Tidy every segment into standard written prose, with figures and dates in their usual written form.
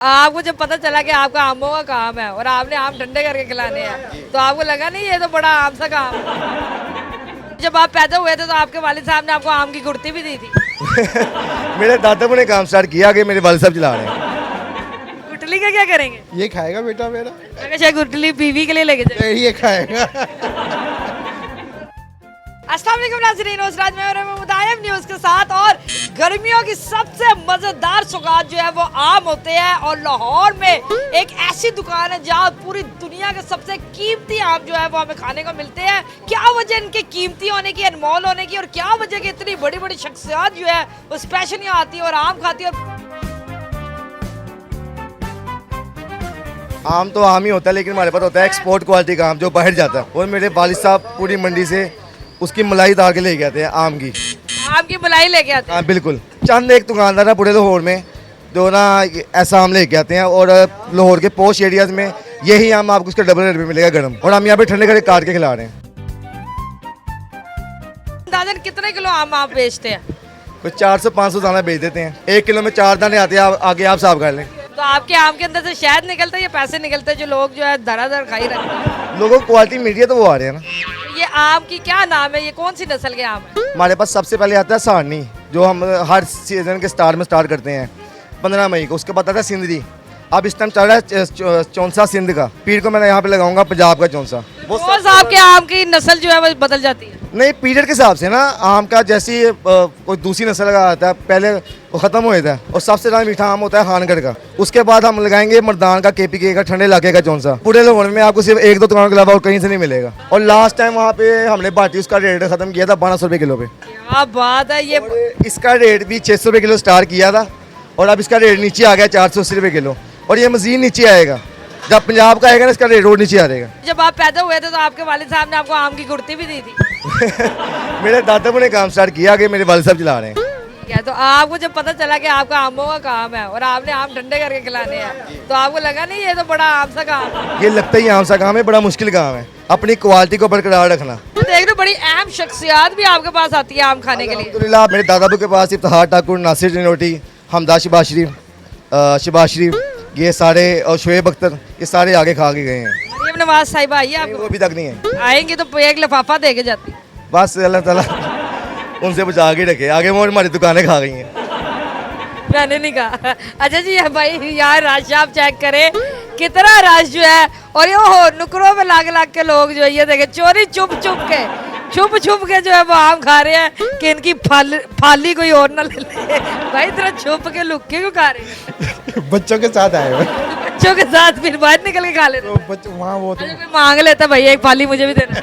आपको जब पता चला कि आपका आमों का काम है और आपने आम ठंडे करके खिलाने हैं तो आपको लगा नहीं ये तो बड़ा आम सा काम है। जब आप पैदा हुए थे तो आपके वालिद साहब ने आपको आम की गुड़ती भी दी थी। मेरे दादाबू ने काम स्टार्ट किया कि मेरे वालिद साहब चला रहे हैं। गुटली का क्या करेंगे? ये खाएगा बेटा मेरा, मैं शायद गुटली बीवी के लिए लेके जाए। ये खाएगा। अस्सलाम वालेकुम नाज़रीन, उसराज में मुतायब न्यूज़ के साथ। और गर्मियों की सबसे मज़ेदार सौगात जो है वो आम होते हैं और लाहौर में एक ऐसी दुकान है जहाँ पूरी दुनिया के सबसे कीमती आम जो है वो हमें खाने को मिलते हैं। क्या वजह इनके कीमती होने की, अनमोल होने की, और क्या वजह की इतनी बड़ी बड़ी शख्सियत जो है वो स्पेशल यहाँ आती है और आम खाती है। आम तो आम ही होता है, लेकिन हमारे पास होता है एक्सपोर्ट क्वालिटी का आम जो बाहर जाता है। और मेरे वालिद साहब पूरी मंडी से उसकी मलाई उतार के लेके आते हैं आम की मलाई लेके आते हैं। हाँ बिल्कुल। चंद एक दुकानदार है पूरे लाहौर में जो ना ऐसा आम लेके आते हैं, और लाहौर के पोश एरियाज में यही आम आपको उसका डबल रेट में मिलेगा गर्म, और हम यहाँ पे ठंडे करके काट के खिला रहे हैं। अंदाजन कितने किलो आम आप बेचते हैं? कुछ 400-500 दाना बेच देते हैं। 1 किलो में 4 दाने आते हैं, आगे आप साफ कर लें। तो आपके आम के अंदर से शहद निकलता है या पैसे निकलते हैं जो लोग जो है धड़ाधड़ खाई रखते हैं? लोगों को क्वालिटी मिल रही है तो वो आ रहे हैं ना। ये आम की क्या नाम है? ये कौन सी नस्ल के आम है? हमारे पास सबसे पहले आता है सारनी, जो हम हर सीजन के स्टार्ट में स्टार्ट करते हैं 15 मई को। उसके बाद आता है सिंदरी। अब इस टाइम चल रहा है चौंसा सिंध का। पीर को मैं यहाँ पे लगाऊंगा पंजाब का चौंसा। रोज आपके आम की नस्ल जो है वो बदल जाती है? नहीं, पीरियड के हिसाब से ना आम का, जैसी कोई दूसरी नस्ल लगा आता है पहले वो ख़त्म हो जाता है। और सबसे ज़्यादा मीठा आम होता है खानगढ़ का। उसके बाद हम लगाएंगे मर्दान का, KPK का, ठंडे इलाके का चौंसा। पूरे लाहौर में आपको सिर्फ 1-2 दुकानों के अलावा और कहीं से नहीं मिलेगा। और लास्ट टाइम वहाँ पे हमने बाटी उसका रेट ख़त्म किया था 1200 रुपये किलो पे। क्या बात है! ये इसका रेट भी 600 रुपये किलो स्टार्ट किया था, और अब इसका रेट नीचे आ गया 480 रुपये किलो, और ये मज़ीद नीचे आएगा। जब पंजाब का आएगा ना इसका रेट और नीचे आ जाएगा। जब आप पैदा हुए थे तो आपके वालिद साहब ने आपको आम की गुड़ती भी दी थी। मेरे दादाबू ने काम स्टार्ट किया कि मेरे वालिद साहब चला रहे हैं। ठीक है, तो आपको जब पता चला कि आपका आमों का काम है और आपने आम ठंडे करके खिलाने हैं तो आपको लगा नहीं ये तो बड़ा आम सा काम है? ये लगता ही आम सा काम है, बड़ा मुश्किल काम है अपनी क्वालिटी को बरकरार रखना। तो देख लो, बड़ी अहम शख्सियत भी आपके पास आती है आम खाने के लिए। अल्हम्दुलिल्लाह मेरे दादाबू के पास इफ्तिखार ठाकुर, नासिर जनोटी, हमदा शहबाज शरीफ, ये सारे, और शुएब अख्तर, ये सारे आगे खा के गए हैं। मरियम नवाज साहिबा आई है वो आपको? अभी तक नहीं है। आएंगे तो एक लिफाफा दे के जाती। बस अल्लाह ताला उनसे बचा के रखे, आगे वो हमारी दुकानें खा गई हैं। मैंने नहीं कहा। अच्छा जी, भाई यार रश आप चेक करें, कितना रश जो है। और ये हो नुकरों में लाग के लोग जो है, ये देखे चोरी छुप छुप के जो है वो आम खा रहे हैं कि इनकी फाली कोई और ना ले ले। भाई इतना छुप के लुक के क्यों खा रहे हैं? बच्चों के साथ आए हुए। बच्चों के साथ फिर बाहर निकल के खा लेते हैं। तो बच्चे वहाँ वो तो कोई मांग लेता भाई एक फाली मुझे भी देना।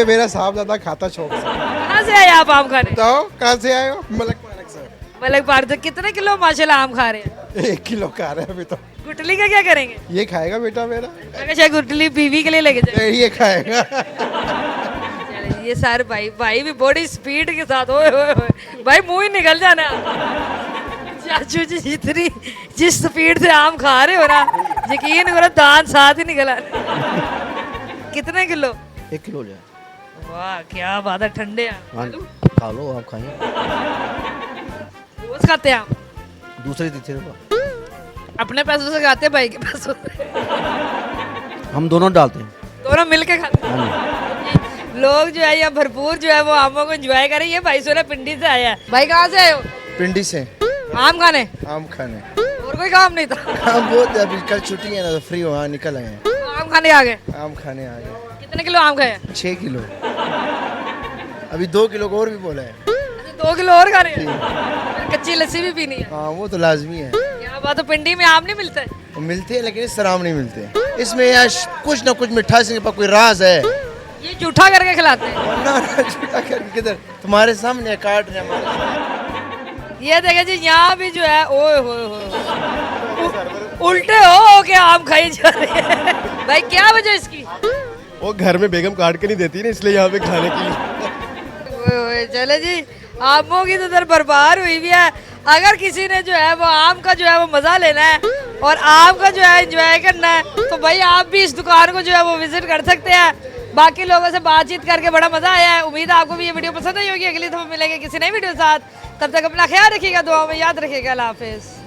मेरा साहब ज्यादा खाता शौक से। कहाँ से आए आप आम खाने? तो कहाँ से आए हो? मलक पालक से। मलक पार से। कितने किलो माशाल्लाह आम खा रहे हैं? 1 किलो खा रहे हैं अभी तो। गुटली का क्या करेंगे? ये खाएगा बेटा मेरा, मैं शायद गुटली बीवी के लिए लेके जाए। ये खाएगा। चले, ये सारे भाई भी बड़ी स्पीड के साथ, ओए ओए ओए भाई मुंह ही निकल जाना। चाचू जी जितनी जिस स्पीड से आम खा रहे हो ना, यकीन करो दांत साथ ही निकल आ रहे। कितने किलो? 1 किलो ले। वाह क्या बात है! ठंडे आम हाँ खा लो, आप खाइए। रोज खाते हैं आम? दूसरे तीसरे का अपने पैसों से खाते हैं भाई के पैसों से? हम दोनों डालते हैं। दोनों मिलके खाते हैं। हाँ लोग जो है यहाँ भरपूर जो है वो आमों को एंजॉय करें। ये भाई सोना पिंडी से आया है। भाई कहाँ से आए हो? पिंडी से। आम खाने? आम खाने। और कोई काम नहीं था? काम बहुत है, अभी कल छुट्टी है ना तो फ्री हो, हाँ निकल आए हैं। आम खाने आ गए? आम खाने आ गए। कितने किलो आम खाए? 6 किलो। अभी 2 किलो को और भी बोला है। अच्छा 2 किलो और खा रहे हैं? कच्ची लस्सी भी पीनी है? हाँ वो तो लाजमी है। क्या बात है! पिंडी में आम नहीं मिलता है? वो मिलते हैं लेकिन इस तरह आम नहीं मिलते। इसमें यार कुछ ना कुछ मिठास के पास कोई राज है। ये जूठा करके खिलाते हैं? वरना झूठा करके किधर, तुम्हारे सामने काट रहे हैं हमारे सामने। ये देखे जी, यहाँ भी जो है ओए होए होए उल्टे हो के आम खाई जा रहे हैं। भाई क्या वजह इसकी? वो घर में बेगम काट के नहीं देती ना, इसलिए यहाँ पे खाने के लिए। ओए ओए, चले जी, आमों की तो दर बरबार हुई भी है। अगर किसी ने जो है वो आम का जो है वो मजा लेना है और आम का जो है एंजॉय करना है तो भाई आप भी इस दुकान को जो है वो विजिट कर सकते हैं। बाकी लोगों से बातचीत करके बड़ा मजा आया है। उम्मीद है आपको भी ये वीडियो पसंद आई होगी। अगली दफा मिलेंगे किसी नई वीडियो के साथ, तब तक अपना ख्याल रखिएगा, दुआ में याद रखिएगा। अल्लाह हाफिज़।